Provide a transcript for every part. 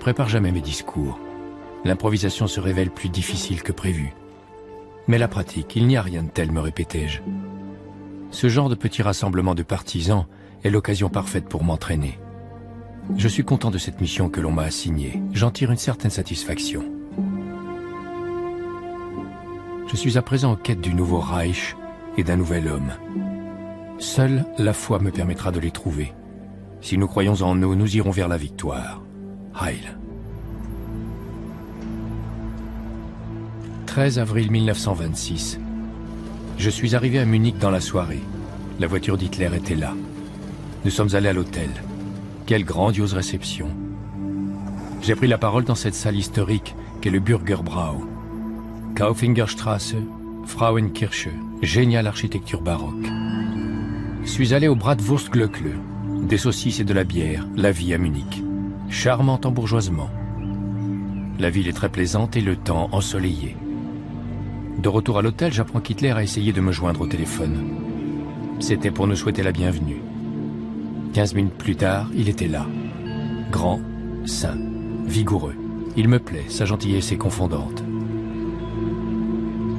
prépare jamais mes discours. L'improvisation se révèle plus difficile que prévu. Mais la pratique, il n'y a rien de tel, me répétais-je. Ce genre de petit rassemblement de partisans est l'occasion parfaite pour m'entraîner. Je suis content de cette mission que l'on m'a assignée. J'en tire une certaine satisfaction. Je suis à présent en quête du nouveau Reich et d'un nouvel homme. Seule la foi me permettra de les trouver. Si nous croyons en nous, nous irons vers la victoire. Heil. 13 avril 1926. Je suis arrivé à Munich dans la soirée. La voiture d'Hitler était là. Nous sommes allés à l'hôtel. Quelle grandiose réception. J'ai pris la parole dans cette salle historique qu'est le Bürgerbrau. Kaufingerstraße, Frauenkirche, géniale architecture baroque. Je suis allé au Bratwurstglöckle, des saucisses et de la bière, la vie à Munich. Charmant embourgeoisement. La ville est très plaisante et le temps ensoleillé. De retour à l'hôtel, j'apprends qu'Hitler a essayé de me joindre au téléphone. C'était pour nous souhaiter la bienvenue. 15 minutes plus tard, il était là. Grand, sain, vigoureux. Il me plaît, sa gentillesse est confondante.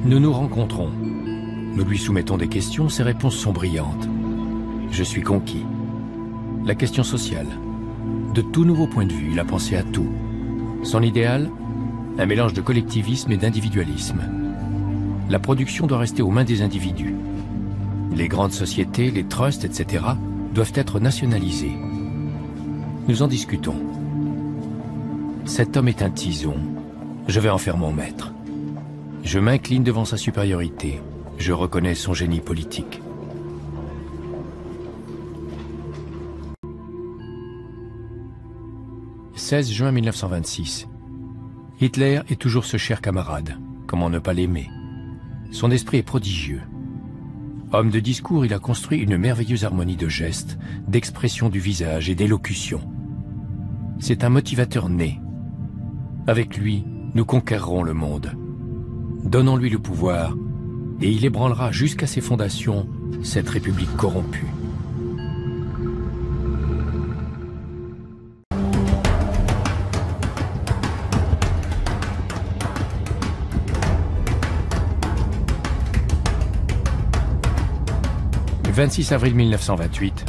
Nous nous rencontrons. Nous lui soumettons des questions, ses réponses sont brillantes. Je suis conquis. La question sociale. De tout nouveau point de vue, il a pensé à tout. Son idéal, un mélange de collectivisme et d'individualisme. La production doit rester aux mains des individus. Les grandes sociétés, les trusts, etc. doivent être nationalisés. Nous en discutons. Cet homme est un tison. Je vais en faire mon maître. Je m'incline devant sa supériorité. Je reconnais son génie politique. « 16 juin 1926. Hitler est toujours ce cher camarade. Comment ne pas l'aimer? Son esprit est prodigieux. Homme de discours, il a construit une merveilleuse harmonie de gestes, d'expression du visage et d'élocution. C'est un motivateur né. Avec lui, nous conquérerons le monde. Donnons-lui le pouvoir, et il ébranlera jusqu'à ses fondations cette république corrompue. Le 26 avril 1928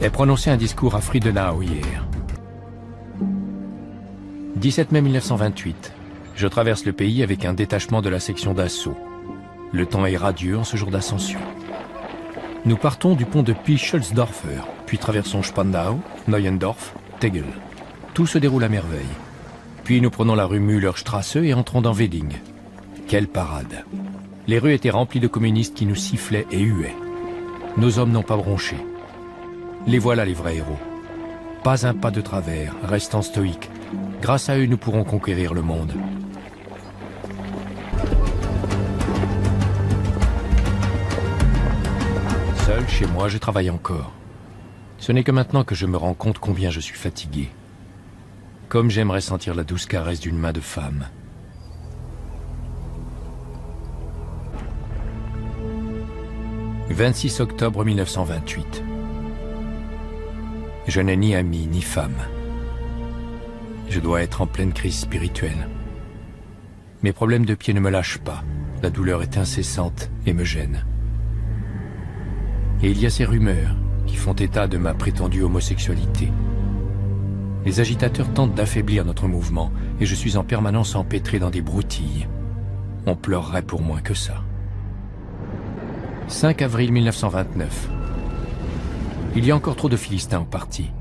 est prononcé un discours à Friedenau hier. 17 mai 1928. Je traverse le pays avec un détachement de la section d'assaut. Le temps est radieux en ce jour d'ascension. Nous partons du pont de Pischelsdorfer, puis traversons Spandau, Neuendorf, Tegel. Tout se déroule à merveille. Puis nous prenons la rue Müllerstrasse et entrons dans Wedding. Quelle parade! Les rues étaient remplies de communistes qui nous sifflaient et huaient. Nos hommes n'ont pas bronché. Les voilà les vrais héros. Pas un pas de travers, restant stoïques. Grâce à eux, nous pourrons conquérir le monde. Seul, chez moi, je travaille encore. Ce n'est que maintenant que je me rends compte combien je suis fatigué. Comme j'aimerais sentir la douce caresse d'une main de femme. « 26 octobre 1928. Je n'ai ni ami ni femme. Je dois être en pleine crise spirituelle. Mes problèmes de pied ne me lâchent pas. La douleur est incessante et me gêne. Et il y a ces rumeurs qui font état de ma prétendue homosexualité. Les agitateurs tentent d'affaiblir notre mouvement et je suis en permanence empêtré dans des broutilles. On pleurerait pour moins que ça. 5 avril 1929. Il y a encore trop de Philistins au parti.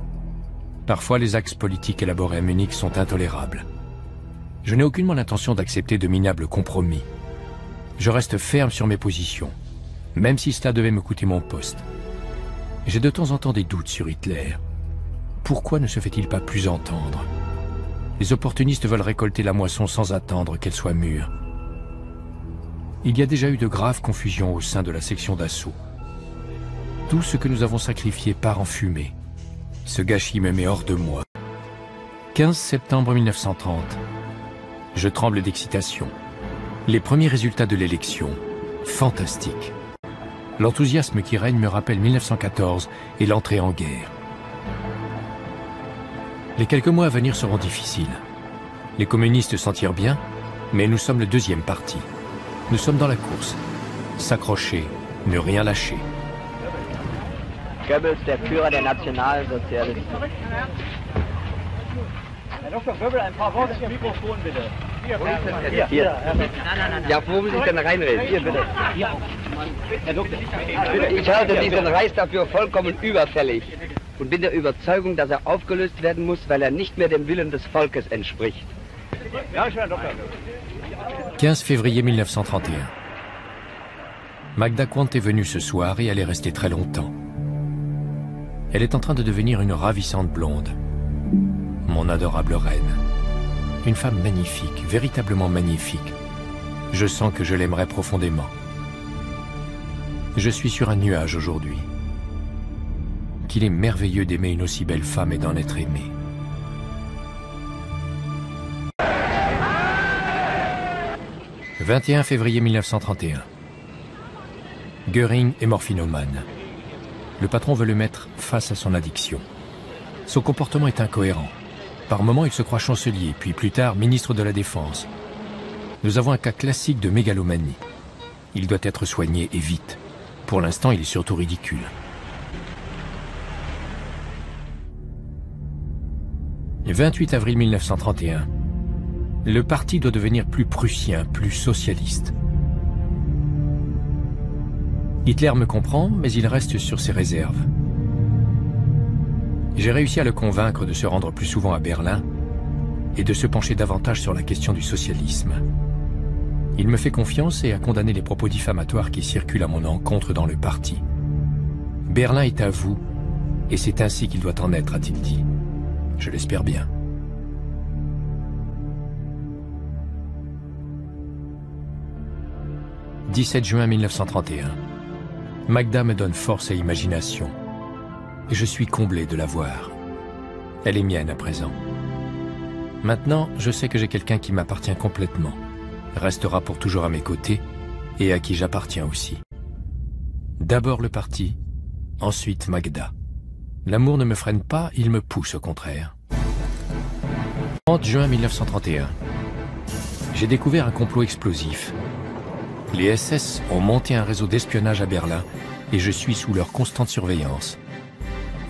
Parfois, les axes politiques élaborés à Munich sont intolérables. Je n'ai aucunement l'intention d'accepter de minables compromis. Je reste ferme sur mes positions, même si cela devait me coûter mon poste. J'ai de temps en temps des doutes sur Hitler. Pourquoi ne se fait-il pas plus entendre? Les opportunistes veulent récolter la moisson sans attendre qu'elle soit mûre. Il y a déjà eu de graves confusions au sein de la section d'assaut. Tout ce que nous avons sacrifié part en fumée. Ce gâchis me met hors de moi. 15 septembre 1930. Je tremble d'excitation. Les premiers résultats de l'élection. Fantastique. L'enthousiasme qui règne me rappelle 1914 et l'entrée en guerre. Les quelques mois à venir seront difficiles. Les communistes s'en tirent bien, mais nous sommes le deuxième parti. Nous sommes dans la course. S'accrocher, ne rien lâcher. Goebbels, der Führer der Nationalsozialisten. Herr Dr. Goebbels, ein paar Worte zum Mikrofon, bitte. Hier. Ja, wo muss ich denn reinreden? Hier, bitte. Herr Doktor. Ich halte diesen Reichstag für vollkommen überfällig und bin der Überzeugung, dass er aufgelöst werden muss, weil er nicht mehr dem Willen des Volkes entspricht. Ja, schön, Herr Doktor. 15 février 1931. Magda Quandt est venue ce soir et elle est restée très longtemps. Elle est en train de devenir une ravissante blonde. Mon adorable reine. Une femme magnifique, véritablement magnifique. Je sens que je l'aimerais profondément. Je suis sur un nuage aujourd'hui. Qu'il est merveilleux d'aimer une aussi belle femme et d'en être aimé. « 21 février 1931. Göring est morphinomane. Le patron veut le mettre face à son addiction. Son comportement est incohérent. Par moments, il se croit chancelier, puis plus tard, ministre de la Défense. Nous avons un cas classique de mégalomanie. Il doit être soigné et vite. Pour l'instant, il est surtout ridicule. Le 28 avril 1931. Le parti doit devenir plus prussien, plus socialiste. Hitler me comprend, mais il reste sur ses réserves. J'ai réussi à le convaincre de se rendre plus souvent à Berlin et de se pencher davantage sur la question du socialisme. Il me fait confiance et a condamné les propos diffamatoires qui circulent à mon encontre dans le parti. Berlin est à vous, et c'est ainsi qu'il doit en être, a-t-il dit. Je l'espère bien. « 17 juin 1931. Magda me donne force et imagination. Et je suis comblé de la voir. Elle est mienne à présent. Maintenant, je sais que j'ai quelqu'un qui m'appartient complètement, restera pour toujours à mes côtés et à qui j'appartiens aussi. D'abord le parti, ensuite Magda. L'amour ne me freine pas, il me pousse au contraire. 30 juin 1931. J'ai découvert un complot explosif. Les SS ont monté un réseau d'espionnage à Berlin et je suis sous leur constante surveillance.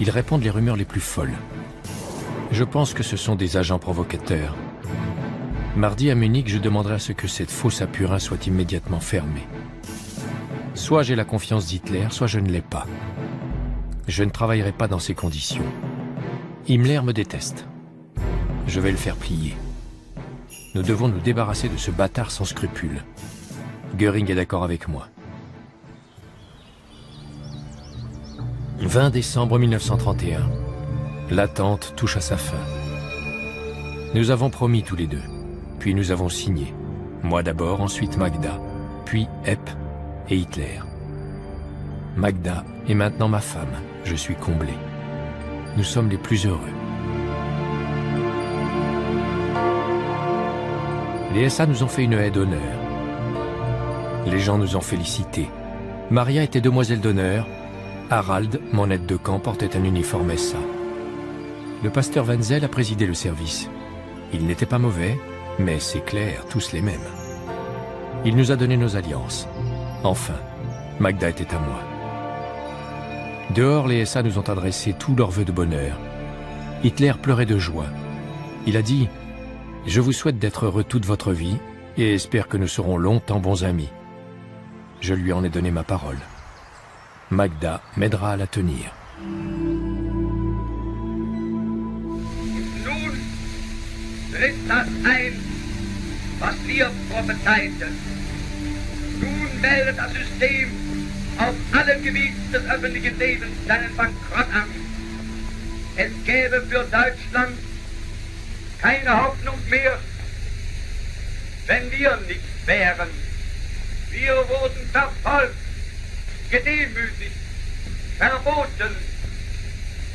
Ils répandent les rumeurs les plus folles. Je pense que ce sont des agents provocateurs. Mardi à Munich, je demanderai à ce que cette fosse à purin soit immédiatement fermée. Soit j'ai la confiance d'Hitler, soit je ne l'ai pas. Je ne travaillerai pas dans ces conditions. Himmler me déteste. Je vais le faire plier. Nous devons nous débarrasser de ce bâtard sans scrupules. Göring est d'accord avec moi. 20 décembre 1931. L'attente touche à sa fin. Nous avons promis tous les deux, puis nous avons signé. Moi d'abord, ensuite Magda, puis Epp et Hitler. Magda est maintenant ma femme, je suis comblé. Nous sommes les plus heureux. Les SA nous ont fait une haie d'honneur. Les gens nous ont félicités. Maria était demoiselle d'honneur. Harald, mon aide de camp, portait un uniforme SA. Le pasteur Wenzel a présidé le service. Il n'était pas mauvais, mais c'est clair, tous les mêmes. Il nous a donné nos alliances. Enfin, Magda était à moi. Dehors, les SA nous ont adressé tous leurs vœux de bonheur. Hitler pleurait de joie. Il a dit « Je vous souhaite d'être heureux toute votre vie et espère que nous serons longtemps bons amis. » Je lui en ai donné ma parole. Magda m'aidera à la tenir. Nun tritt das ein, was wir prophezeiten. Nun meldet das System auf allen Gebieten des öffentlichen Lebens seinen Bankrott an. Es gäbe für Deutschland keine Hoffnung mehr, wenn wir nicht wären. Wir wurden verfolgt, gedemütigt, verboten.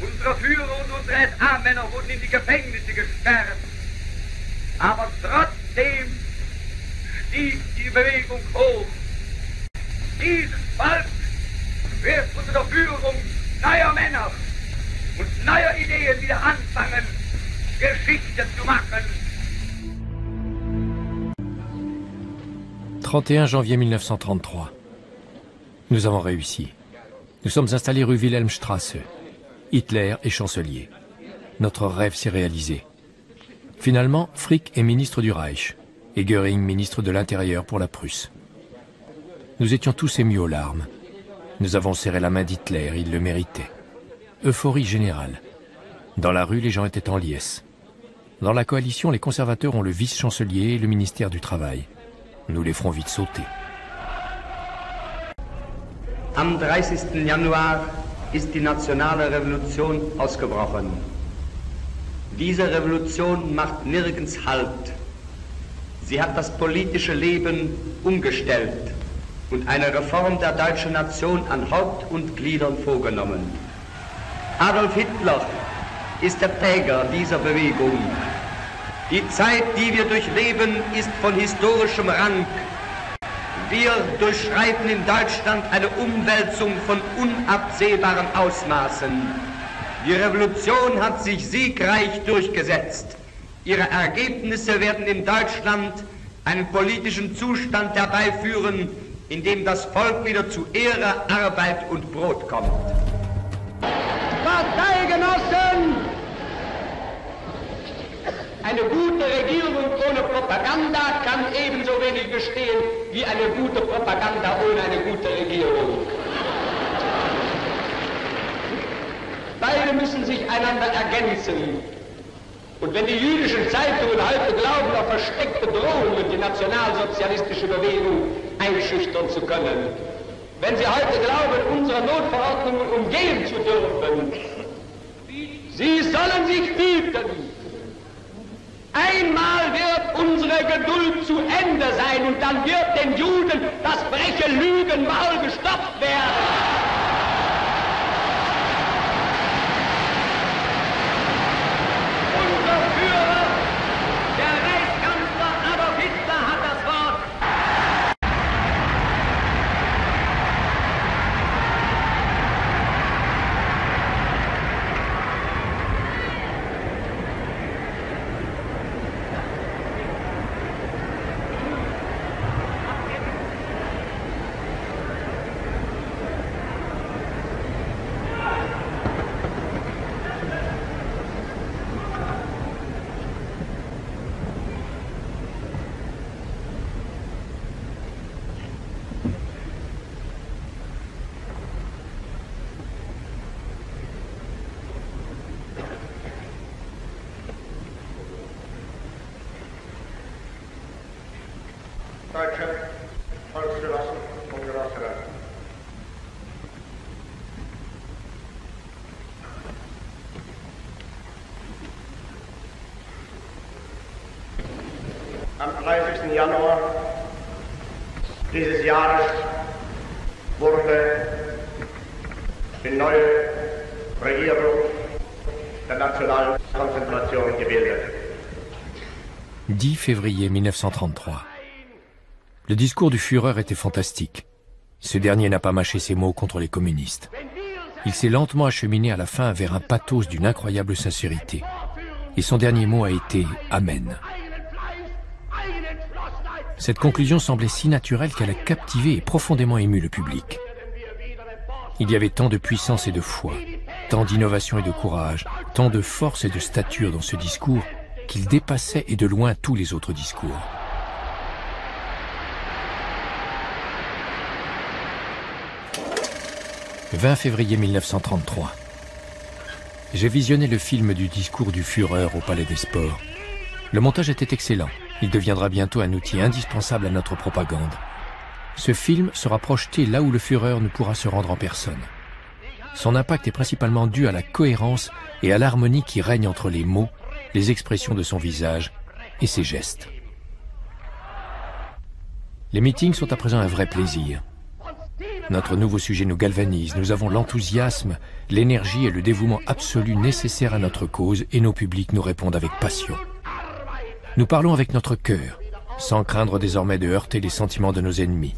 Unsere Führer und unsere SA-Männer wurden in die Gefängnisse gesperrt. Aber trotzdem stieg die Bewegung hoch. Dieses Volk wird unter der Führung neuer Männer und neuer Ideen wieder anfangen, Geschichte zu machen. 31 janvier 1933. Nous avons réussi. Nous sommes installés rue Wilhelmstrasse. Hitler est chancelier. Notre rêve s'est réalisé. Finalement, Frick est ministre du Reich et Göring ministre de l'Intérieur pour la Prusse. Nous étions tous émus aux larmes. Nous avons serré la main d'Hitler, il le méritait. Euphorie générale. Dans la rue, les gens étaient en liesse. Dans la coalition, les conservateurs ont le vice-chancelier et le ministère du Travail. Nous les ferons vite sauter. Am 30. Januar ist die nationale Revolution ausgebrochen. Diese Revolution macht nirgends Halt. Sie hat das politische Leben umgestellt und eine Reform der deutschen Nation an Haupt und Gliedern vorgenommen. Adolf Hitler ist der Träger dieser Bewegung. Die Zeit, die wir durchleben, ist von historischem Rang. Wir durchschreiten in Deutschland eine Umwälzung von unabsehbaren Ausmaßen. Die Revolution hat sich siegreich durchgesetzt. Ihre Ergebnisse werden in Deutschland einen politischen Zustand herbeiführen, in dem das Volk wieder zu Ehre, Arbeit und Brot kommt. Parteigenossen! Eine gute Regierung ohne Propaganda kann ebenso wenig bestehen wie eine gute Propaganda ohne eine gute Regierung. Beide müssen sich einander ergänzen. Und wenn die jüdischen Zeitungen heute glauben, auf versteckte Drohungen die nationalsozialistische Bewegung einschüchtern zu können, wenn sie heute glauben, unsere Notverordnungen umgehen zu dürfen, sie sollen sich hüten. Einmal wird unsere Geduld zu Ende sein und dann wird den Juden das freche Lügenmaul gestopft werden. Unser Führer, der Reichskanzler Adolf Hitler, hat das Wort. Deutsche Volksgenossen und Genossinnen. Am 30. Januar dieses Jahres wurde die neue Regierung der nationalen Konzentration gebildet. 10 février 1933. Le discours du Führer était fantastique. Ce dernier n'a pas mâché ses mots contre les communistes. Il s'est lentement acheminé à la fin vers un pathos d'une incroyable sincérité. Et son dernier mot a été « Amen ». Cette conclusion semblait si naturelle qu'elle a captivé et profondément ému le public. Il y avait tant de puissance et de foi, tant d'innovation et de courage, tant de force et de stature dans ce discours qu'il dépassait et de loin tous les autres discours. « 20 février 1933. J'ai visionné le film du discours du Führer au Palais des Sports. Le montage était excellent. Il deviendra bientôt un outil indispensable à notre propagande. Ce film sera projeté là où le Führer ne pourra se rendre en personne. Son impact est principalement dû à la cohérence et à l'harmonie qui règne entre les mots, les expressions de son visage et ses gestes. Les meetings sont à présent un vrai plaisir. Notre nouveau sujet nous galvanise, nous avons l'enthousiasme, l'énergie et le dévouement absolu nécessaires à notre cause et nos publics nous répondent avec passion. Nous parlons avec notre cœur, sans craindre désormais de heurter les sentiments de nos ennemis.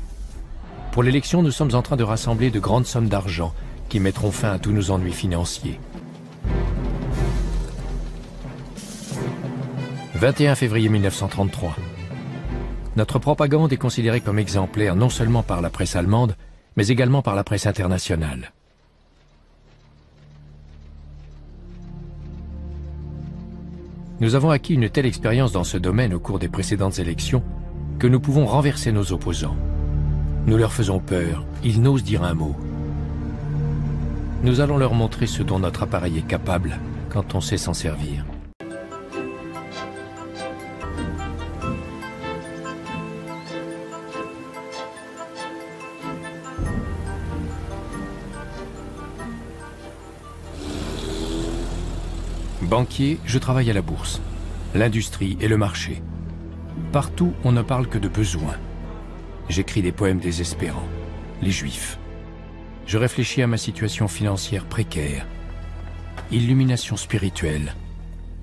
Pour l'élection, nous sommes en train de rassembler de grandes sommes d'argent qui mettront fin à tous nos ennuis financiers. 21 février 1933. Notre propagande est considérée comme exemplaire non seulement par la presse allemande, mais également par la presse internationale. Nous avons acquis une telle expérience dans ce domaine au cours des précédentes élections que nous pouvons renverser nos opposants. Nous leur faisons peur, ils n'osent dire un mot. Nous allons leur montrer ce dont notre appareil est capable quand on sait s'en servir. Banquier, je travaille à la bourse, l'industrie et le marché. Partout, on ne parle que de besoins. J'écris des poèmes désespérants, les Juifs. Je réfléchis à ma situation financière précaire. Illumination spirituelle,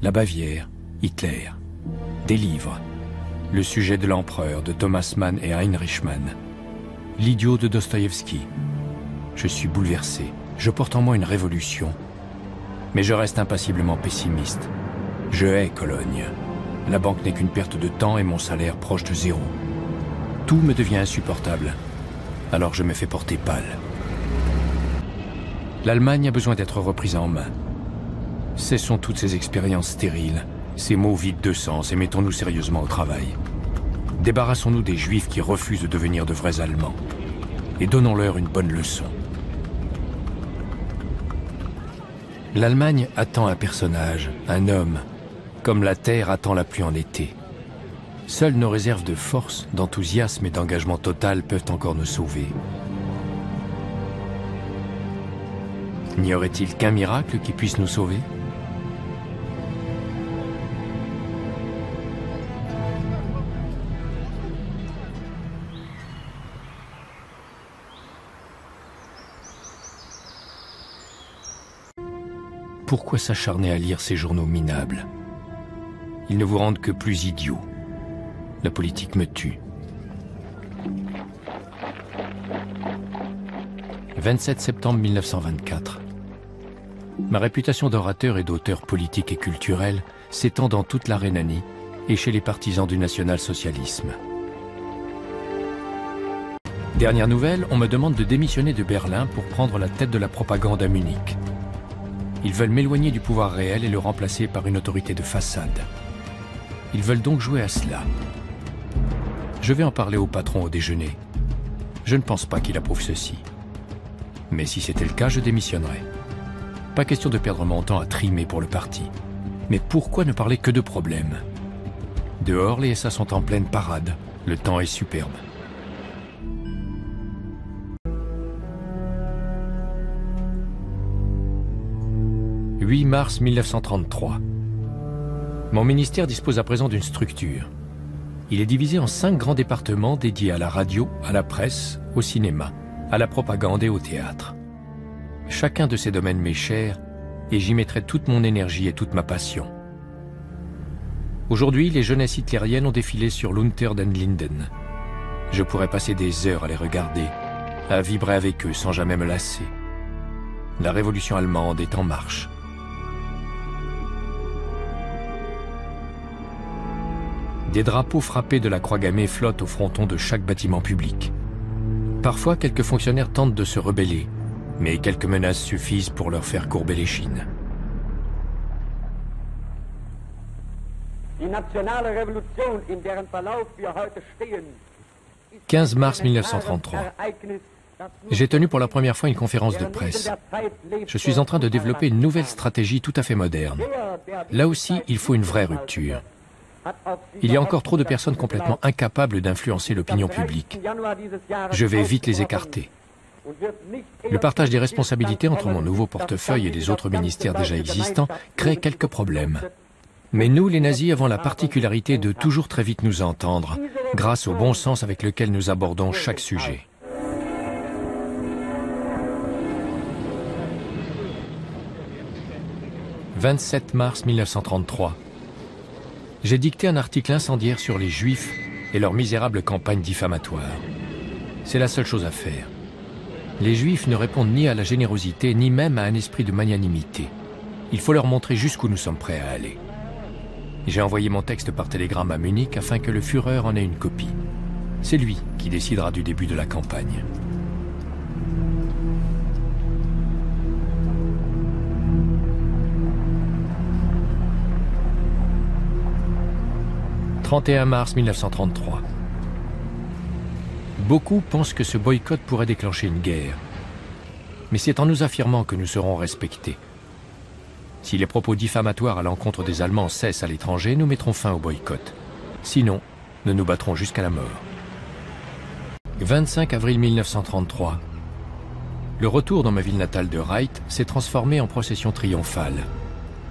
la Bavière, Hitler. Des livres, Le sujet de l'empereur de Thomas Mann et Heinrich Mann. L'idiot de Dostoïevski. Je suis bouleversé, je porte en moi une révolution. Mais je reste impassiblement pessimiste. Je hais Cologne. La banque n'est qu'une perte de temps et mon salaire proche de zéro. Tout me devient insupportable. Alors je me fais porter pâle. L'Allemagne a besoin d'être reprise en main. Cessons toutes ces expériences stériles, ces mots vides de sens et mettons-nous sérieusement au travail. Débarrassons-nous des Juifs qui refusent de devenir de vrais Allemands. Et donnons-leur une bonne leçon. L'Allemagne attend un personnage, un homme, comme la terre attend la pluie en été. Seules nos réserves de force, d'enthousiasme et d'engagement total peuvent encore nous sauver. N'y aurait-il qu'un miracle qui puisse nous sauver ? Pourquoi s'acharner à lire ces journaux minables? Ils ne vous rendent que plus idiots. La politique me tue. 27 septembre 1924. Ma réputation d'orateur et d'auteur politique et culturel s'étend dans toute la Rhénanie et chez les partisans du national-socialisme. Dernière nouvelle, on me demande de démissionner de Berlin pour prendre la tête de la propagande à Munich. Ils veulent m'éloigner du pouvoir réel et le remplacer par une autorité de façade. Ils veulent donc jouer à cela. Je vais en parler au patron au déjeuner. Je ne pense pas qu'il approuve ceci. Mais si c'était le cas, je démissionnerais. Pas question de perdre mon temps à trimer pour le parti. Mais pourquoi ne parler que de problèmes? Dehors, les SA sont en pleine parade. Le temps est superbe. « 8 mars 1933. Mon ministère dispose à présent d'une structure. Il est divisé en 5 grands départements dédiés à la radio, à la presse, au cinéma, à la propagande et au théâtre. Chacun de ces domaines m'est cher et j'y mettrai toute mon énergie et toute ma passion. Aujourd'hui, les jeunesses hitlériennes ont défilé sur l'Unter den Linden. Je pourrais passer des heures à les regarder, à vibrer avec eux sans jamais me lasser. La révolution allemande est en marche. Des drapeaux frappés de la croix gammée flottent au fronton de chaque bâtiment public. Parfois, quelques fonctionnaires tentent de se rebeller, mais quelques menaces suffisent pour leur faire courber l'échine. « 15 mars 1933. J'ai tenu pour la première fois une conférence de presse. Je suis en train de développer une nouvelle stratégie tout à fait moderne. Là aussi, il faut une vraie rupture. Il y a encore trop de personnes complètement incapables d'influencer l'opinion publique. Je vais vite les écarter. Le partage des responsabilités entre mon nouveau portefeuille et les autres ministères déjà existants crée quelques problèmes. Mais nous, les nazis, avons la particularité de toujours très vite nous entendre, grâce au bon sens avec lequel nous abordons chaque sujet. « 27 mars 1933. J'ai dicté un article incendiaire sur les Juifs et leur misérable campagne diffamatoire. C'est la seule chose à faire. Les Juifs ne répondent ni à la générosité, ni même à un esprit de magnanimité. Il faut leur montrer jusqu'où nous sommes prêts à aller. J'ai envoyé mon texte par télégramme à Munich afin que le Führer en ait une copie. C'est lui qui décidera du début de la campagne. « 31 mars 1933. Beaucoup pensent que ce boycott pourrait déclencher une guerre. Mais c'est en nous affirmant que nous serons respectés. Si les propos diffamatoires à l'encontre des Allemands cessent à l'étranger, nous mettrons fin au boycott. Sinon, nous nous battrons jusqu'à la mort. 25 avril 1933. Le retour dans ma ville natale de Reit s'est transformé en procession triomphale.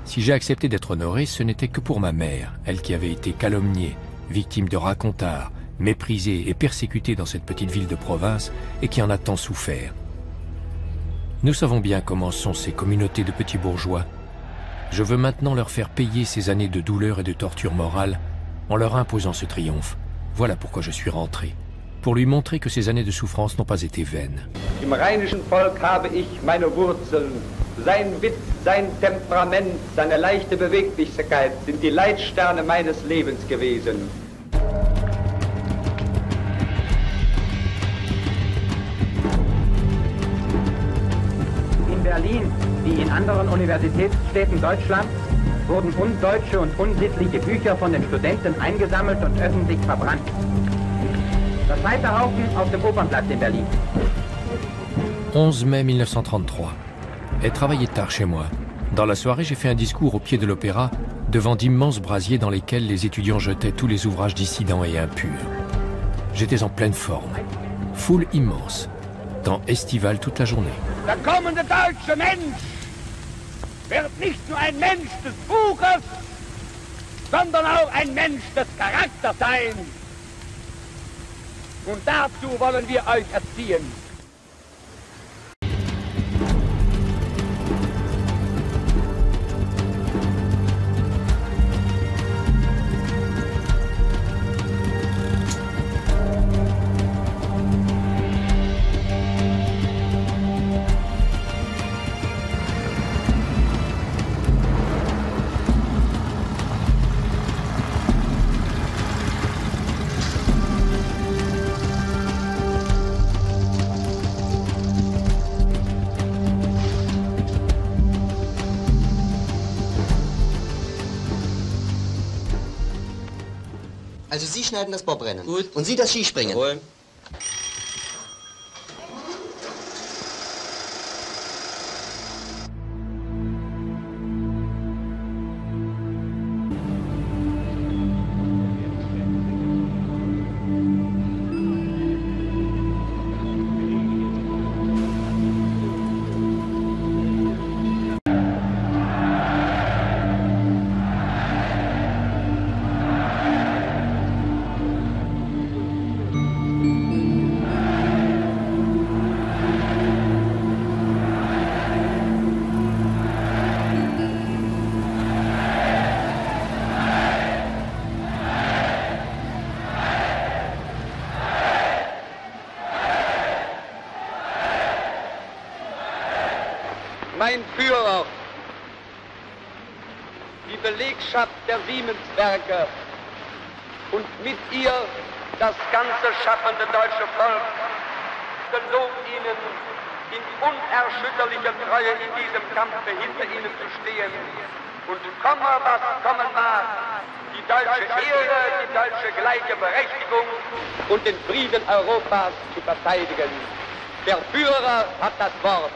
Si j'ai accepté d'être honoré, ce n'était que pour ma mère, elle qui avait été calomniée, victime de racontars, méprisée et persécutée dans cette petite ville de province et qui en a tant souffert. Nous savons bien comment sont ces communautés de petits bourgeois. Je veux maintenant leur faire payer ces années de douleur et de torture morale en leur imposant ce triomphe. Voilà pourquoi je suis rentré. Pour lui montrer que ces années de souffrance n'ont pas été vaines. Im rheinischen Volk habe ich meine Wurzeln. Sein Witz, sein Temperament, seine leichte Beweglichkeit sind die Leitsterne meines Lebens gewesen. In Berlin, wie in anderen Universitätsstädten Deutschlands, wurden undeutsche und unsittliche Bücher von den Studenten eingesammelt und öffentlich verbrannt. Das Scheiterhaufen auf dem Opernplatz in Berlin. 11 mai 1933. Elle travaillait tard chez moi. Dans la soirée, j'ai fait un discours au pied de l'opéra, devant d'immenses brasiers dans lesquels les étudiants jetaient tous les ouvrages dissidents et impurs. J'étais en pleine forme. Foule immense. Temps estival toute la journée. Der kommende deutsche Mensch wird nicht nur ein Mensch des Buches, sondern auch ein Mensch des Charakters sein. Und dazu wollen wir euch erziehen. Also Sie schneiden das Bobrennen. Gut. Und Sie das Skispringen. Jawohl. Mein Führer, die Belegschaft der Siemenswerke und mit ihr das ganze schaffende deutsche Volk gelobt Ihnen in unerschütterlicher Treue in diesem Kampfe hinter Ihnen zu stehen und komme, was kommen mag, die deutsche Ehre, die deutsche gleiche Berechtigung und den Frieden Europas zu verteidigen. Der Führer hat das Wort.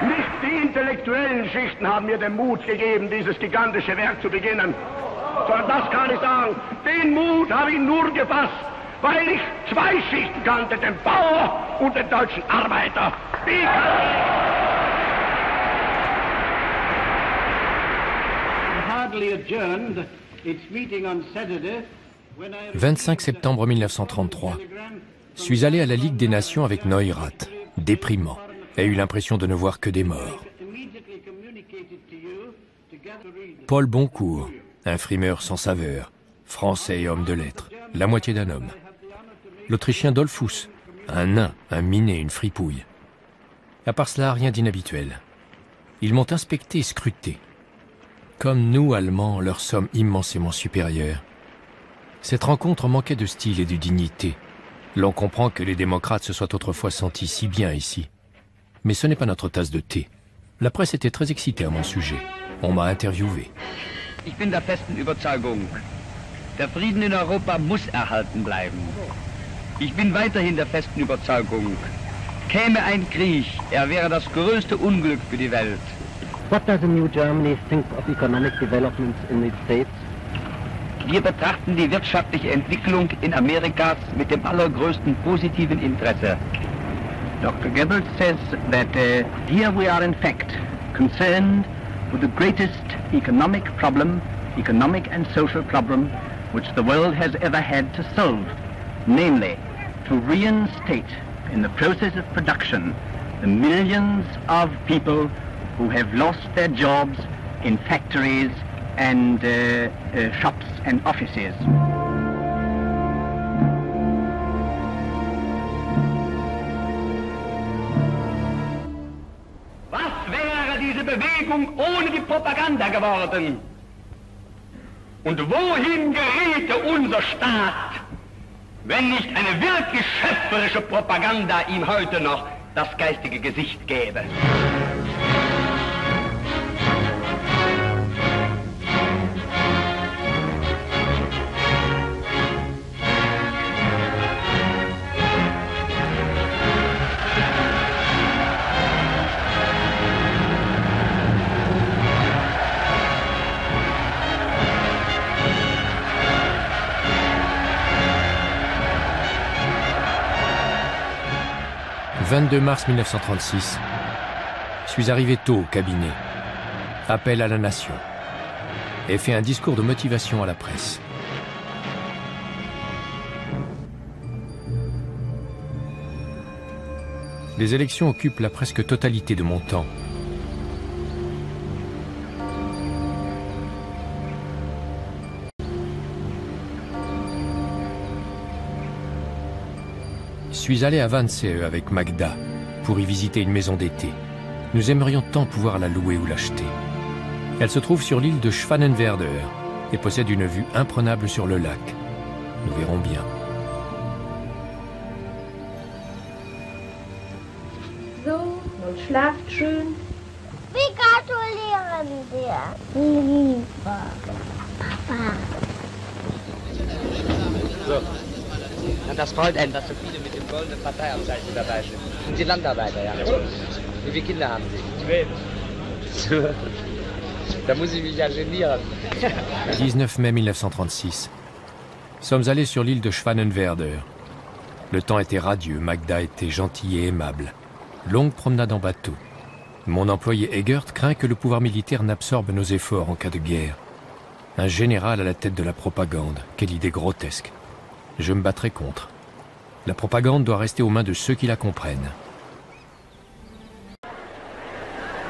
Nicht die intellektuellen Schichten haben mir den Mut gegeben, dieses gigantische Werk zu beginnen. Sondern das kann ich sagen, den Mut habe ich nur gefasst, weil ich zwei Schichten kannte, den Bauer und den deutschen Arbeiter. Die 25 septembre 1933. Suis allé à la Ligue des Nations avec Neurath, déprimant, et eu l'impression de ne voir que des morts. Paul Boncourt, un frimeur sans saveur, français et homme de lettres, la moitié d'un homme. L'Autrichien Dollfuss, un nain, un minet, une fripouille. À part cela, rien d'inhabituel. Ils m'ont inspecté et scruté. Comme nous, Allemands, leur sommes immensément supérieurs. Cette rencontre manquait de style et de dignité. L'on comprend que les démocrates se soient autrefois sentis si bien ici. Mais ce n'est pas notre tasse de thé. La presse était très excitée à mon sujet. On m'a interviewé. Ich bin der festen Überzeugung, der Frieden in Europa muss erhalten bleiben. Ich bin weiterhin der festen Überzeugung, käme ein Krieg, er wäre das größte Unglück für die Welt. What does the new Germany think of economic developments in the States? Wir betrachten die wirtschaftliche Entwicklung in Amerika mit dem allergrößten positiven Interesse. Dr. Goebbels says that here we are in fact concerned with the greatest economic and social problem which the world has ever had to solve, namely to reinstate in the process of production the millions of people who have lost their jobs in factories and shops and offices. Was wäre diese Bewegung ohne die Propaganda geworden? Und wohin geriete unser Staat, wenn nicht eine wirklich schöpferische Propaganda ihm heute noch das geistige Gesicht gäbe? « 22 mars 1936. Je suis arrivé tôt au cabinet. Appel à la nation. Et fait un discours de motivation à la presse. Les élections occupent la presque totalité de mon temps. Je suis allé à Wannsee avec Magda pour y visiter une maison d'été. Nous aimerions tant pouvoir la louer ou l'acheter. Elle se trouve sur l'île de Schwanenwerder et possède une vue imprenable sur le lac. Nous verrons bien. So, nun schlaft schön. Wir gratulieren dir, lieber Papa. So. Und das freut einen, dass so viele mit dem goldenen Parteiabzeichen dabei sind. Und die Landarbeiter, ja. Wie viele Kinder haben Sie? 12. Da muss ich mich ja genieren. 19 mai 1936. Sommes allés sur l'île de Schwanenwerder. Le temps était radieux, Magda était gentille et aimable. Longue promenade en bateau. Mon employé Egert craint que le pouvoir militaire n'absorbe nos efforts en cas de guerre. Un général à la tête de la propagande, quelle idée grotesque. Je me battrai contre. La propagande doit rester aux mains de ceux qui la comprennent.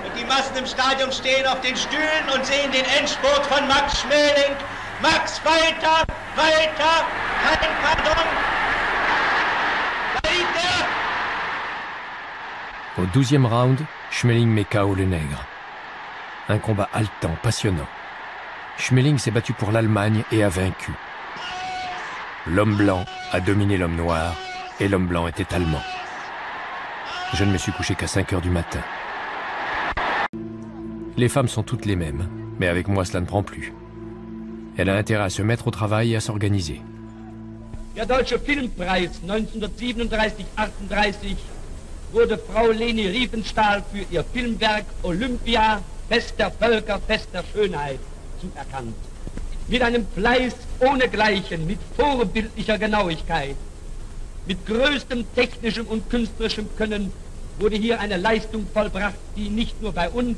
Und die Massen im Stadion stehen auf den Stühlen und sehen den Endspurt von Max Schmeling. Max, weiter, weiter, kein Pardon. Weiter! Au 12e round, Schmeling met KO le nègre. Un combat haletant, passionnant. Schmeling s'est battu pour l'Allemagne et a vaincu. L'homme blanc a dominé l'homme noir, et l'homme blanc était allemand. Je ne me suis couché qu'à 5 heures du matin. Les femmes sont toutes les mêmes, mais avec moi cela ne prend plus. Elle a intérêt à se mettre au travail et à s'organiser. Der Deutsche Filmpreis 1937-38 wurde Frau Leni Riefenstahl für ihr Filmwerk Olympia, Fest der Völker, Fest der Schönheit zuerkannt. Mit einem Fleiß ohnegleichen, mit vorbildlicher Genauigkeit, mit größtem technischem und künstlerischem Können wurde hier eine Leistung vollbracht, die nicht nur bei uns,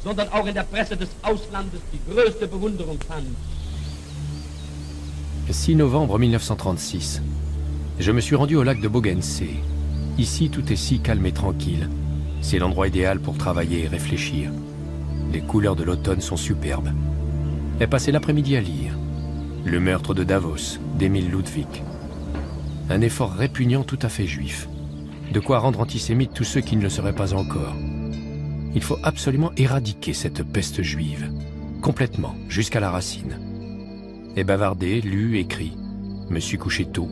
sondern auch in der Presse des Auslandes die größte Bewunderung fand. 6 novembre 1936. Je me suis rendu au lac de Bogensee. Ici, tout est si calme et tranquille. C'est l'endroit idéal pour travailler et réfléchir. Les couleurs de l'automne sont superbes. J'ai passé l'après-midi à lire. Le meurtre de Davos, d'Émile Ludwig. Un effort répugnant tout à fait juif. De quoi rendre antisémites tous ceux qui ne le seraient pas encore. Il faut absolument éradiquer cette peste juive, complètement, jusqu'à la racine. Et bavardé, lu, écrit, me suis couché tôt,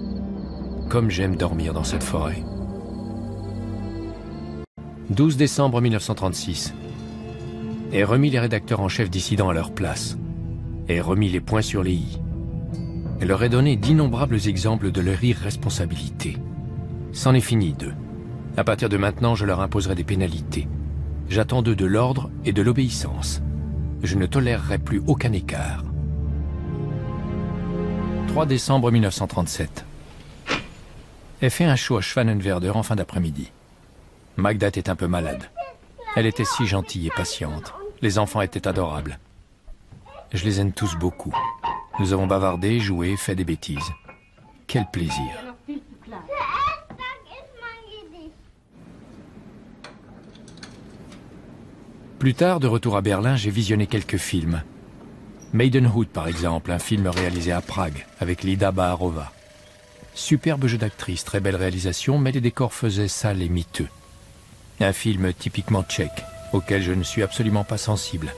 comme j'aime dormir dans cette forêt. 12 décembre 1936. Et remis les rédacteurs en chef dissidents à leur place. Et remis les points sur les i. Et leur ai donné d'innombrables exemples de leur irresponsabilité. C'en est fini d'eux. À partir de maintenant, je leur imposerai des pénalités. J'attends d'eux de l'ordre et de l'obéissance. Je ne tolérerai plus aucun écart. 3 décembre 1937. Ai fait un show à Schwanenwerder en fin d'après-midi. Magda était un peu malade. Elle était si gentille et patiente. Les enfants étaient adorables. Je les aime tous beaucoup. Nous avons bavardé, joué, fait des bêtises. Quel plaisir. Plus tard, de retour à Berlin, j'ai visionné quelques films. Maidenhood, par exemple, un film réalisé à Prague, avec Lida Baharova. Superbe jeu d'actrice, très belle réalisation, mais les décors faisaient sales et miteux. Un film typiquement tchèque, auquel je ne suis absolument pas sensible.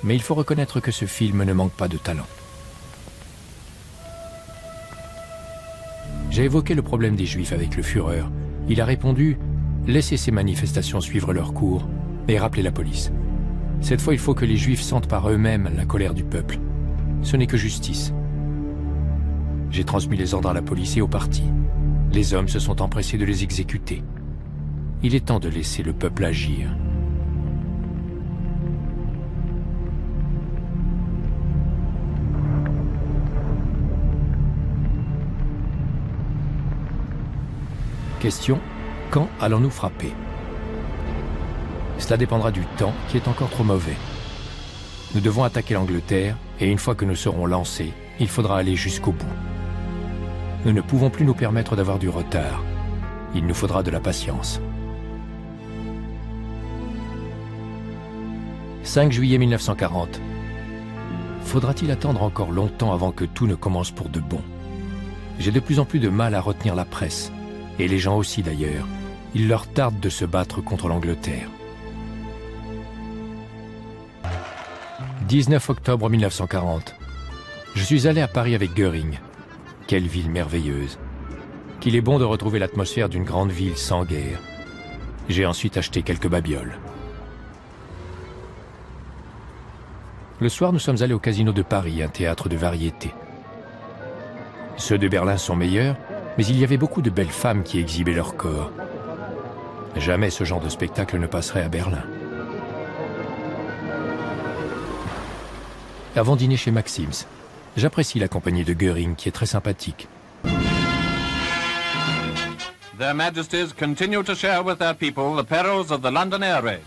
Mais il faut reconnaître que ce film ne manque pas de talent. J'ai évoqué le problème des Juifs avec le Führer. Il a répondu « Laissez ces manifestations suivre leur cours et rappelez la police. Cette fois, il faut que les Juifs sentent par eux-mêmes la colère du peuple. Ce n'est que justice. » J'ai transmis les ordres à la police et au parti. Les hommes se sont empressés de les exécuter. Il est temps de laisser le peuple agir. Question, quand allons-nous frapper? Cela dépendra du temps qui est encore trop mauvais. Nous devons attaquer l'Angleterre et une fois que nous serons lancés, il faudra aller jusqu'au bout. Nous ne pouvons plus nous permettre d'avoir du retard. Il nous faudra de la patience. 5 juillet 1940. Faudra-t-il attendre encore longtemps avant que tout ne commence pour de bon? J'ai de plus en plus de mal à retenir la presse. Et les gens aussi d'ailleurs. Il leur tarde de se battre contre l'Angleterre. 19 octobre 1940. Je suis allé à Paris avec Göring. Quelle ville merveilleuse. Qu'il est bon de retrouver l'atmosphère d'une grande ville sans guerre. J'ai ensuite acheté quelques babioles. Le soir, nous sommes allés au Casino de Paris, un théâtre de variété. Ceux de Berlin sont meilleurs, mais il y avait beaucoup de belles femmes qui exhibaient leur corps. Jamais ce genre de spectacle ne passerait à Berlin. Avant dîner chez Maxim's, j'apprécie la compagnie de Göring qui est très sympathique. Their Majesties continue to share with their people the perils of the London air raids.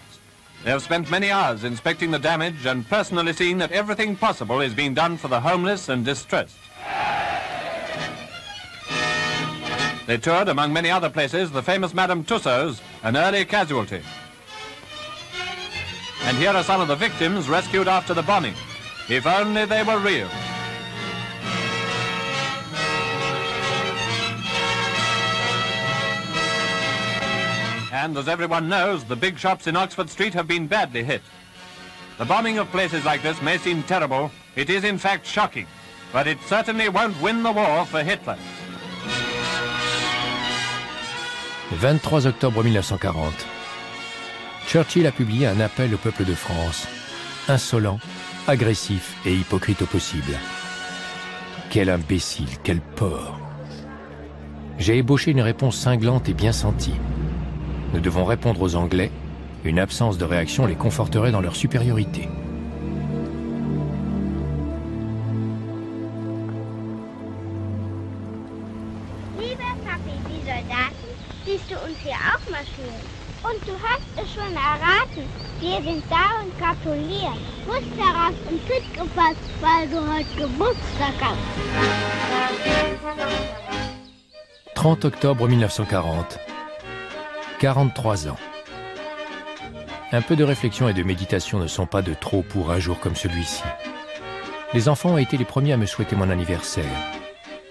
They have spent many hours inspecting the damage and personally seeing that everything possible is being done for the homeless and distressed. They toured, among many other places, the famous Madame Tussauds, an early casualty. And here are some of the victims rescued after the bombing. If only they were real. And as everyone knows, the big shops in Oxford Street have been badly hit. The bombing of places like this may seem terrible. It is in fact shocking. But it certainly won't win the war for Hitler. 23 octobre 1940. Churchill a publié un appel au peuple de France. Insolent, agressif et hypocrite au possible. Quel imbécile, quel porc. J'ai ébauché une réponse cinglante et bien sentie. Nous devons répondre aux Anglais. Une absence de réaction les conforterait dans leur supériorité. Lieber Papi, die Soldaten, siehst du uns hier auch marschieren? Und du hast es schon erraten. Wir sind da und gratulieren. Brust heraus und fit gefasst, weil du heute Geburtstag hast. 30 octobre 1940. 43 ans. Un peu de réflexion et de méditation ne sont pas de trop pour un jour comme celui-ci. Les enfants ont été les premiers à me souhaiter mon anniversaire.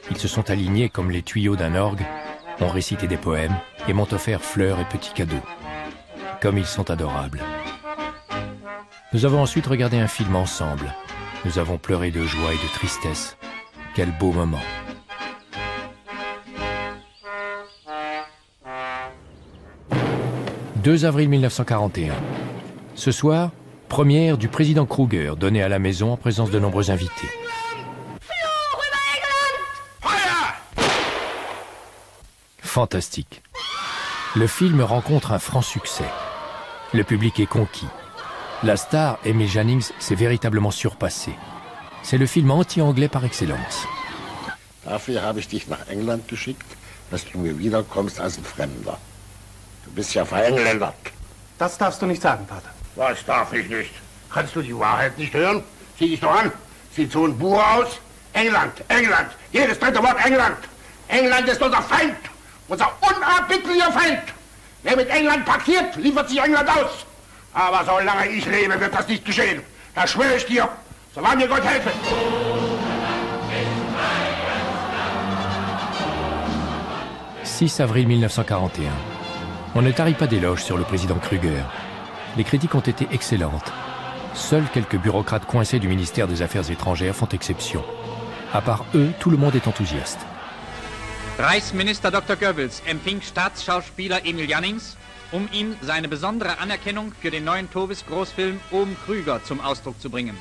Ils se sont alignés comme les tuyaux d'un orgue ont récité des poèmes et m'ont offert fleurs et petits cadeaux. Comme ils sont adorables. Nous avons ensuite regardé un film ensemble. Nous avons pleuré de joie et de tristesse. Quel beau moment. « 2 avril 1941. Ce soir, première du président Kruger, donnée à la maison en présence de nombreux invités. Fantastique. Le film rencontre un franc succès. Le public est conquis. La star, Emil Jannings, s'est véritablement surpassée. C'est le film anti-anglais par excellence. Dafür habe ich dich nach England geschickt, dass du mir wiederkommst als ein Fremder. Du bist ja verengländert. Das darfst du nicht sagen, Vater. Was darf ich nicht? Kannst du die Wahrheit nicht hören? Sieh dich doch an. Sieht so ein Bur aus? England, England. Jedes dritte Wort England. England ist unser Feind. Unser unerbittlicher Feind. Wer mit England paktiert, liefert sich England aus. Aber solange ich lebe, wird das nicht geschehen. Das schwöre ich dir. So wahr mir Gott helfe. « 6 avril 1941. On ne tarit pas d'éloges sur le président Kruger. Les critiques ont été excellentes. Seuls quelques bureaucrates coincés du ministère des Affaires étrangères font exception. À part eux, tout le monde est enthousiaste. Reichsminister Dr. Goebbels empfing Staatsschauspieler Emil Jannings, ihm seine besondere Anerkennung für den neuen Tovis-Großfilm Ohm Krüger zum Ausdruck zu bringen.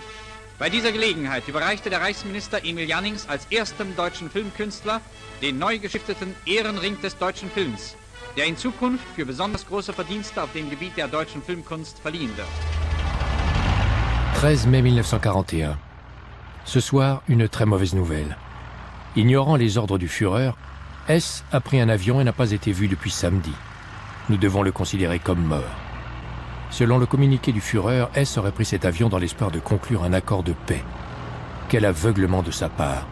Bei dieser Gelegenheit überreichte der Reichsminister Emil Jannings als erstem deutschen Filmkünstler den neu gestifteten Ehrenring des deutschen Films, der in Zukunft für besonders große Verdienste auf dem Gebiet der deutschen Filmkunst verliehen wird. 13 mai 1941. Ce soir, une très mauvaise nouvelle. Ignorant les ordres du Führer, S a pris un avion et n'a pas été vu depuis samedi. Nous devons le considérer comme mort. Selon le communiqué du Führer, S aurait pris cet avion dans l'espoir de conclure un accord de paix. Quel aveuglement de sa part.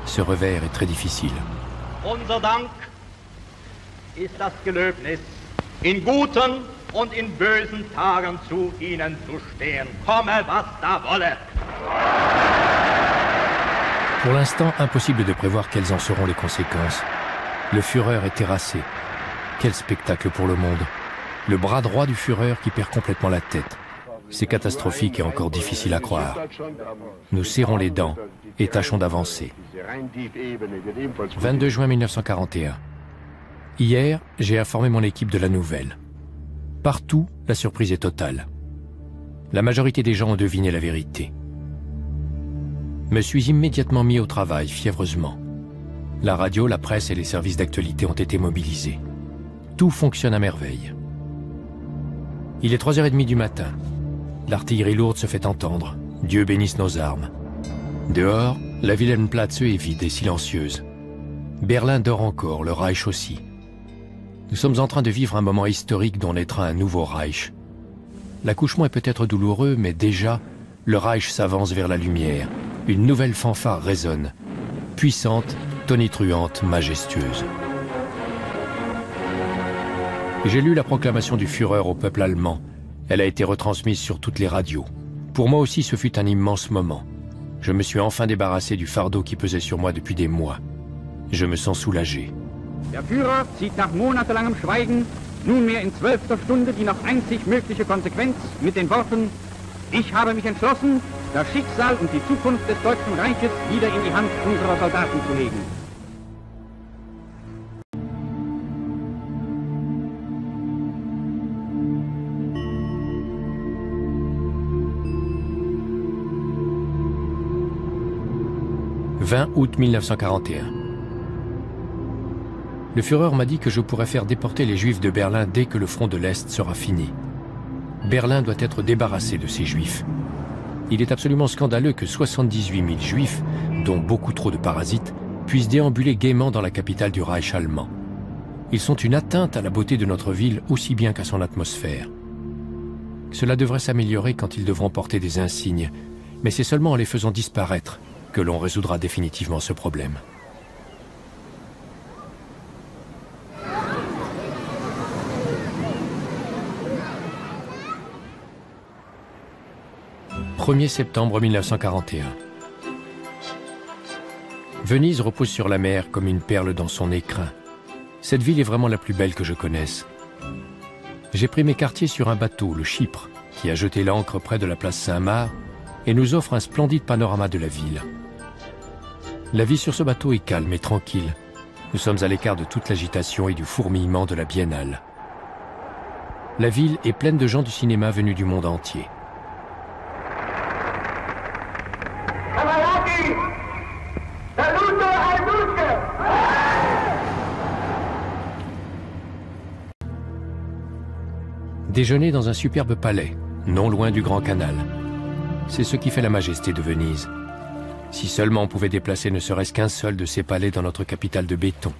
Ce revers est très difficile. Unser Dank ist das Gelöbnis, in guten und in bösen Tagen zu Ihnen zu stehen, komme was da wolle. Pour l'instant, impossible de prévoir quelles en seront les conséquences. Le Führer est terrassé. Quel spectacle pour le monde. Le bras droit du Führer qui perd complètement la tête. C'est catastrophique et encore difficile à croire. Nous serrons les dents et tâchons d'avancer. 22 juin 1941. Hier, j'ai informé mon équipe de la nouvelle. Partout, la surprise est totale. La majorité des gens ont deviné la vérité. Me suis immédiatement mis au travail, fiévreusement. La radio, la presse et les services d'actualité ont été mobilisés. Tout fonctionne à merveille. Il est 3h30 du matin. L'artillerie lourde se fait entendre. Dieu bénisse nos armes. Dehors, la Wilhelmplatz est vide et silencieuse. Berlin dort encore, le Reich aussi. Nous sommes en train de vivre un moment historique dont naîtra un nouveau Reich. L'accouchement est peut-être douloureux, mais déjà, le Reich s'avance vers la lumière. Une nouvelle fanfare résonne. Puissante, tonitruante, majestueuse. J'ai lu la proclamation du Führer au peuple allemand. Elle a été retransmise sur toutes les radios. Pour moi aussi, ce fut un immense moment. Je me suis enfin débarrassé du fardeau qui pesait sur moi depuis des mois. Je me sens soulagé. Der Führer zieht nach monatelangem Schweigen nunmehr in 12. Stunde die noch einzig mögliche Konsequenz mit den Worten: Ich habe mich entschlossen, das Schicksal und die Zukunft des Deutschen Reiches wieder in die Hand unserer Soldaten zu legen. « 20 août 1941. Le Führer m'a dit que je pourrais faire déporter les Juifs de Berlin dès que le front de l'Est sera fini. Berlin doit être débarrassé de ces Juifs. Il est absolument scandaleux que 78 000 Juifs, dont beaucoup trop de parasites, puissent déambuler gaiement dans la capitale du Reich allemand. Ils sont une atteinte à la beauté de notre ville aussi bien qu'à son atmosphère. Cela devrait s'améliorer quand ils devront porter des insignes, mais c'est seulement en les faisant disparaître que l'on résoudra définitivement ce problème. « 1er septembre 1941. Venise repose sur la mer comme une perle dans son écrin. Cette ville est vraiment la plus belle que je connaisse. J'ai pris mes quartiers sur un bateau, le Chypre, qui a jeté l'ancre près de la place Saint-Marc et nous offre un splendide panorama de la ville. La vie sur ce bateau est calme et tranquille. Nous sommes à l'écart de toute l'agitation et du fourmillement de la biennale. La ville est pleine de gens du cinéma venus du monde entier. Déjeuner dans un superbe palais, non loin du Grand Canal. C'est ce qui fait la majesté de Venise. Si seulement on pouvait déplacer ne serait-ce qu'un seul de ces palais dans notre capitale de béton.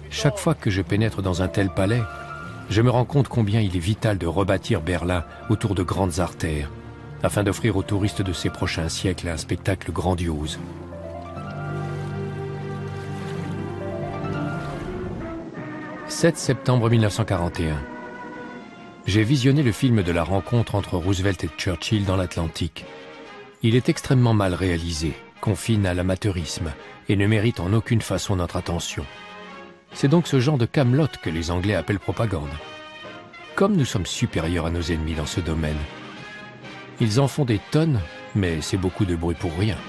Chaque fois que je pénètre dans un tel palais, je me rends compte combien il est vital de rebâtir Berlin autour de grandes artères, afin d'offrir aux touristes de ces prochains siècles un spectacle grandiose. « 7 septembre 1941. J'ai visionné le film de la rencontre entre Roosevelt et Churchill dans l'Atlantique. Il est extrêmement mal réalisé, confine à l'amateurisme et ne mérite en aucune façon notre attention. C'est donc ce genre de camelote que les Anglais appellent propagande. Comme nous sommes supérieurs à nos ennemis dans ce domaine. Ils en font des tonnes, mais c'est beaucoup de bruit pour rien. «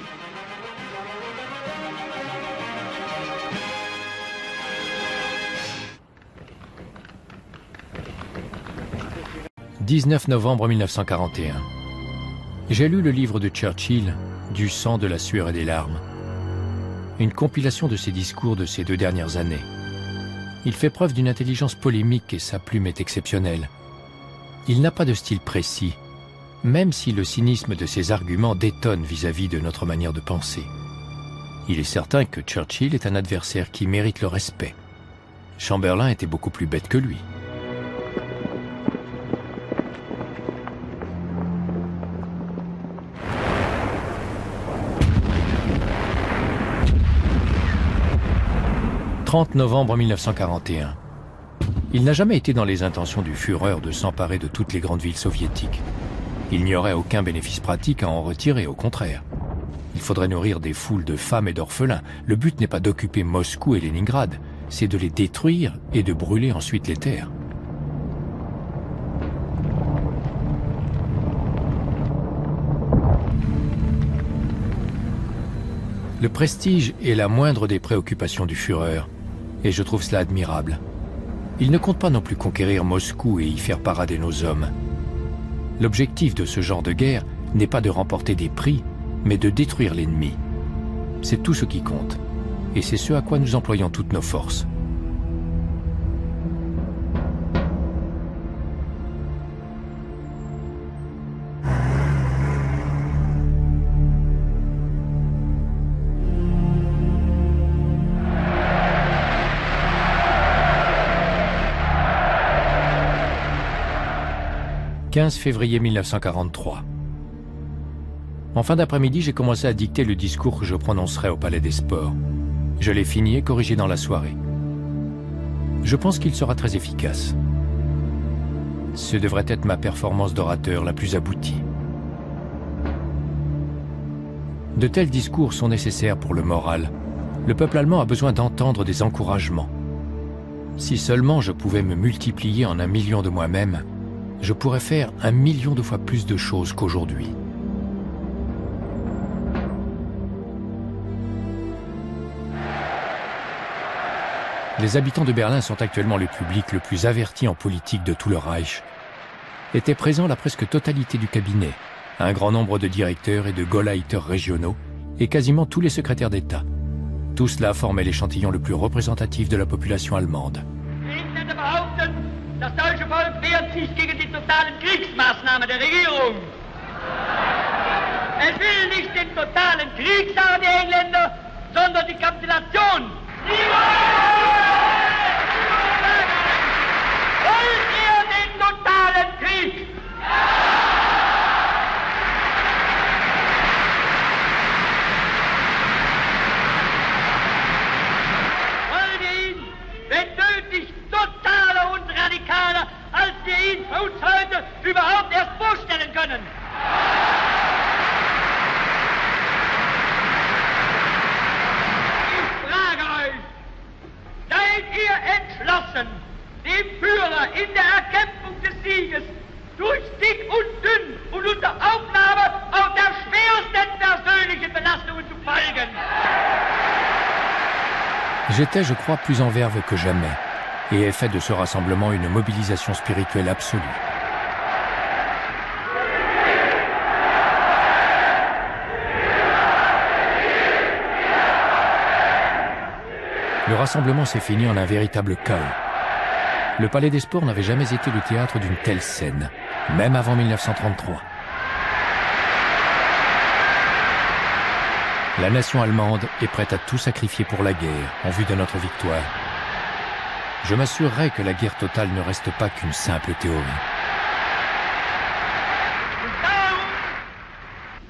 19 novembre 1941. J'ai lu le livre de Churchill, « Du sang, de la sueur et des larmes ». Une compilation de ses discours de ces 2 dernières années. Il fait preuve d'une intelligence polémique et sa plume est exceptionnelle. Il n'a pas de style précis, même si le cynisme de ses arguments détonne vis-à-vis de notre manière de penser. Il est certain que Churchill est un adversaire qui mérite le respect. Chamberlain était beaucoup plus bête que lui. « 30 novembre 1941. Il n'a jamais été dans les intentions du Führer de s'emparer de toutes les grandes villes soviétiques. Il n'y aurait aucun bénéfice pratique à en retirer, au contraire. Il faudrait nourrir des foules de femmes et d'orphelins. Le but n'est pas d'occuper Moscou et Leningrad, c'est de les détruire et de brûler ensuite les terres. Le prestige est la moindre des préoccupations du Führer, et je trouve cela admirable. Il ne compte pas non plus conquérir Moscou et y faire parader nos hommes. L'objectif de ce genre de guerre n'est pas de remporter des prix, mais de détruire l'ennemi. C'est tout ce qui compte, et c'est ce à quoi nous employons toutes nos forces. « 15 février 1943. En fin d'après-midi, j'ai commencé à dicter le discours que je prononcerai au Palais des Sports. Je l'ai fini et corrigé dans la soirée. Je pense qu'il sera très efficace. Ce devrait être ma performance d'orateur la plus aboutie. De tels discours sont nécessaires pour le moral. Le peuple allemand a besoin d'entendre des encouragements. Si seulement je pouvais me multiplier en 1 million de moi-même, je pourrais faire 1 million de fois plus de choses qu'aujourd'hui. Les habitants de Berlin sont actuellement le public le plus averti en politique de tout le Reich. Étaient présents la presque totalité du cabinet, un grand nombre de directeurs et de Gauleiters régionaux, et quasiment tous les secrétaires d'État. Tout cela formait l'échantillon le plus représentatif de la population allemande. Das deutsche Volk wehrt sich gegen die totalen Kriegsmaßnahmen der Regierung. Es will nicht den totalen Krieg, sagen die Engländer, sondern die Kapitulation. Wollt ihr den totalen Krieg? Wollt ihr ihn, wenn nötig, totaler und radikaler, als wir ihn für uns heute überhaupt erst vorstellen können. Ich frage euch, seid ihr J'étais, je crois, plus en verve que jamais et ai fait de ce rassemblement une mobilisation spirituelle absolue. Le rassemblement s'est fini en un véritable chaos. Le Palais des Sports n'avait jamais été le théâtre d'une telle scène, même avant 1933. La nation allemande est prête à tout sacrifier pour la guerre, en vue de notre victoire. Je m'assurerai que la guerre totale ne reste pas qu'une simple théorie.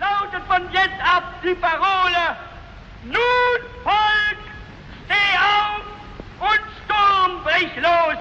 Lautet von jetzt ab die Parole: Nun, Volk, steh auf und Sturm brich los!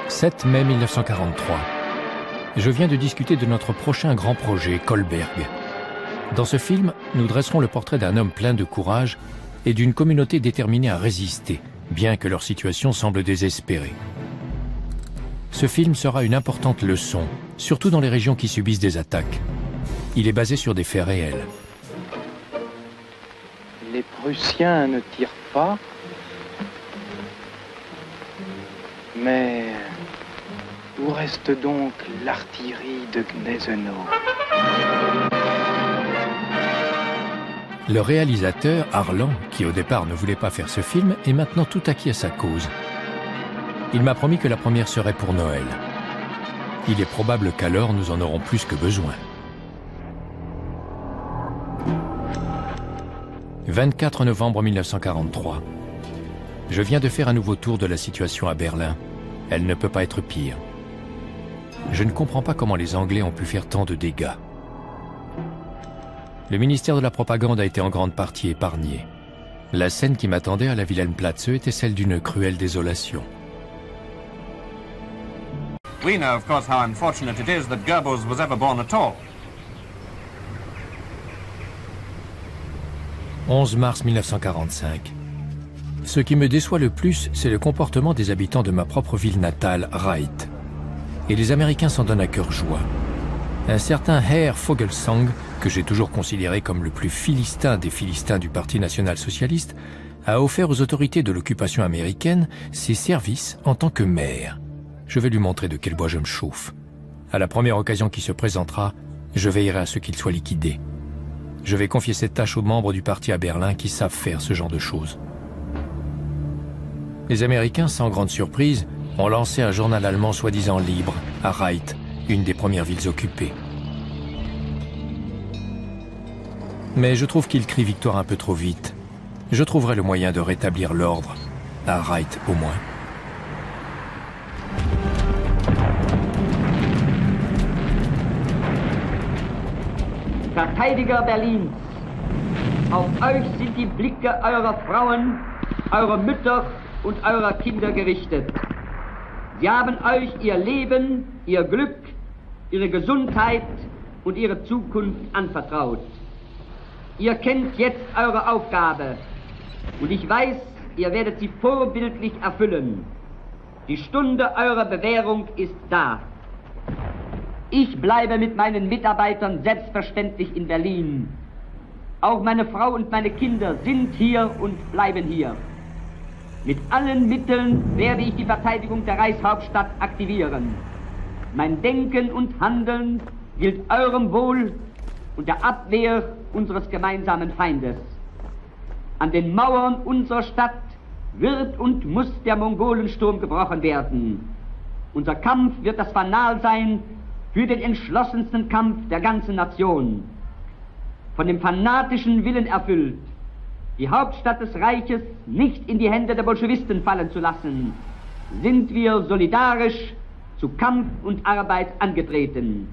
« 7 mai 1943. Je viens de discuter de notre prochain grand projet, Kolberg. Dans ce film, nous dresserons le portrait d'un homme plein de courage et d'une communauté déterminée à résister, bien que leur situation semble désespérée. Ce film sera une importante leçon, surtout dans les régions qui subissent des attaques. Il est basé sur des faits réels. Les Prussiens ne tirent pas, mais où reste donc l'artillerie de Gneisenau? Le réalisateur, Harlan, qui au départ ne voulait pas faire ce film, est maintenant tout acquis à sa cause. Il m'a promis que la première serait pour Noël. Il est probable qu'alors nous en aurons plus que besoin. 24 novembre 1943. Je viens de faire un nouveau tour de la situation à Berlin. Elle ne peut pas être pire. Je ne comprends pas comment les Anglais ont pu faire tant de dégâts. Le ministère de la Propagande a été en grande partie épargné. La scène qui m'attendait à la Wilhelmplatz était celle d'une cruelle désolation. We know, of course, how unfortunate it is that Goebbels was ever born at all. 11 mars 1945. Ce qui me déçoit le plus, c'est le comportement des habitants de ma propre ville natale, Reit. Et les Américains s'en donnent à cœur joie. Un certain Herr Vogelsang, que j'ai toujours considéré comme le plus philistin des philistins du Parti national-socialiste, a offert aux autorités de l'occupation américaine ses services en tant que maire. Je vais lui montrer de quel bois je me chauffe. À la première occasion qui se présentera, je veillerai à ce qu'il soit liquidé. Je vais confier cette tâche aux membres du parti à Berlin qui savent faire ce genre de choses. Les Américains, sans grande surprise, ont lancé un journal allemand soi-disant libre, à Reit, une des premières villes occupées. Mais je trouve qu'il crie victoire un peu trop vite. Je trouverai le moyen de rétablir l'ordre, à Reit au moins. Verteidiger Berlins, auf euch sind die Blicke eurer Frauen, eurer Mütter und eurer Kinder gerichtet. Sie haben euch ihr Leben, ihr Glück, ihre Gesundheit und ihre Zukunft anvertraut. Ihr kennt jetzt eure Aufgabe und ich weiß, ihr werdet sie vorbildlich erfüllen. Die Stunde eurer Bewährung ist da. Ich bleibe mit meinen Mitarbeitern selbstverständlich in Berlin. Auch meine Frau und meine Kinder sind hier und bleiben hier. Mit allen Mitteln werde ich die Verteidigung der Reichshauptstadt aktivieren. Mein Denken und Handeln gilt eurem Wohl und der Abwehr unseres gemeinsamen Feindes. An den Mauern unserer Stadt wird und muss der Mongolensturm gebrochen werden. Unser Kampf wird das Fanal sein für den entschlossensten Kampf der ganzen Nation. Von dem fanatischen Willen erfüllt, die Hauptstadt des Reiches nicht in die Hände der Bolschewisten fallen zu lassen, sind wir solidarisch zu Kampf und Arbeit angetreten.